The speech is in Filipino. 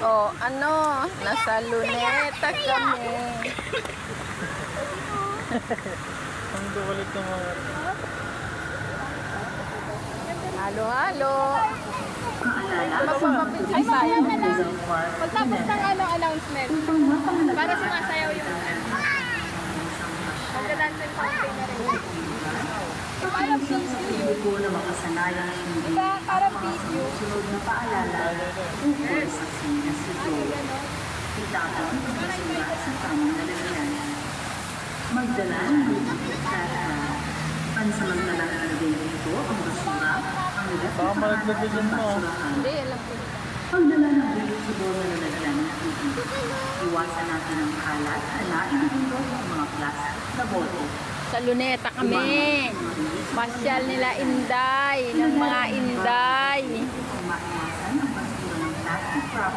Oh, ano? Nasa Luneta kami. Ang duwalit ng mga... Halo-halo. Ay, mamaya na lang. Pagtapos ng announcement, para sumasayaw yung magda-dance fountain na rin. Parang video. Hindi ko na makasanayang hindi Diba? Parang video. sunod na paalala tungkol sa sinas ito. Itatapos ang basura sa tamang lalagyan. Magdala ng liit at pansamantalang lalagyan ito ang basura ang ugat Baka na malaglag din mo. basurahan. Hindi, alam ko. Pagdala ng reusable na lalagyan ng tubig. Iwasan natin ang kalat na inihulog ng mga plastic na bote. Sa Luneta kami. Pasyal nila Inday, ng mga Inday. Maiwasan ang basura ng plastic wrapper